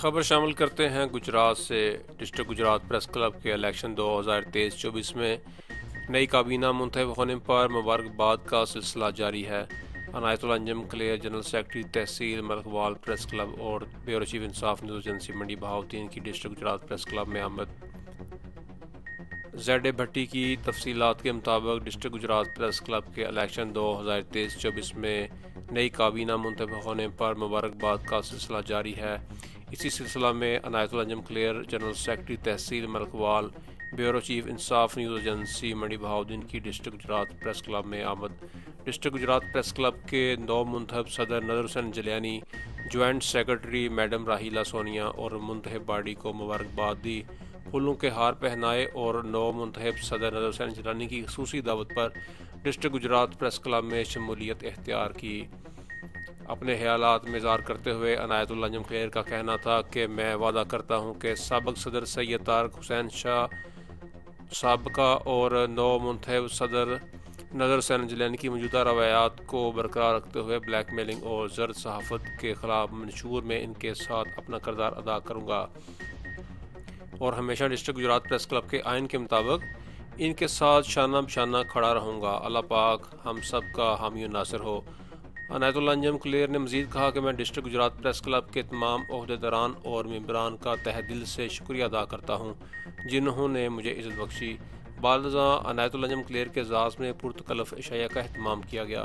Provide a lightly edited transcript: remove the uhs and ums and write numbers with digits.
खबर शामिल करते हैं गुजरात से। डिस्ट्रिक्ट गुजरात प्रेस क्लब के इलेक्शन 2023-24 में नई काबीना मुंतखब होने पर मुबारकबाद का सिलसिला जारी है। अनायतुल अंजम क्लियर जनरल सेक्रेटरी तहसील मलकवाल प्रेस क्लब और ब्यूरो चीफ इंसाफ न्यूज़ एजेंसी मंडी बहाउद्दीन की डिस्ट्रिक्ट गुजरात प्रेस क्लब में आमद। जेड भट्टी की तफसीलात के मुताबिक डिस्ट्रिक्ट गुजरात प्रेस क्लब के इलेक्शन 2023-24 में नई काबीना मुंतखब होने पर मुबारकबाद का सिलसिला जारी है। इसी सिलसिला में अनायतुल अंजम क्लियर जनरल सेक्रेटरी तहसील मलकवाल ब्यूरो चीफ इंसाफ न्यूज़ एजेंसी मंडी बहाउद्दीन की डिस्ट्रिक्ट गुजरात प्रेस क्लब में आमद। डिस्ट्रिक्ट गुजरात प्रेस क्लब के नौ मुंतखब सदर नज़र हुसैन जलियानी, ज्वाइंट सेक्रेटरी मैडम राहीला सोनिया और मुंतखब बॉडी को मुबारकबाद दी, फूलों के हार पहनाए और नौ मुंतखब सदर नज़र हुसैन जलियानी की खसूसी दावत पर डिस्ट्रिक्ट गुजरात प्रेस क्लब में शमूलियत इख्तियार की। अपने ख्यालात में इज़हार करते हुए अनायतुल अंजम खैर का कहना था कि मैं वादा करता हूँ कि साबिक़ सदर सैयद तारक हुसैन शाह साबका और नौ मुंतखब सदर नज़र हुसैन जलियानी की मौजूदा रवायात को बरकरार रखते हुए ब्लैक मेलिंग और जर्द सहाफ़त के ख़िलाफ़ मंशूर में इनके साथ अपना किरदार अदा करूँगा और हमेशा डिस्ट्रिक्ट गुजरात प्रेस क्लब के आइन के मुताबिक इनके साथ शाना बशाना खड़ा रहूँगा। अल्लाह पाक हम सब का हामी नासिर हो। अनायतुल अंजम क्लियर ने मज़ीद कहा कि मैं डिस्ट्रिक्ट गुजरात प्रेस क्लब के तमाम ओहदेदारान और मेंबरान का तहे दिल से शुक्रिया अदा करता हूँ जिन्होंने मुझे इज़्ज़त बख्शी। बालज़ा अनायतुल अंजम क्लियर के एजाज़ में पुरतकल्लफ़ इशाया का एहतमाम किया गया।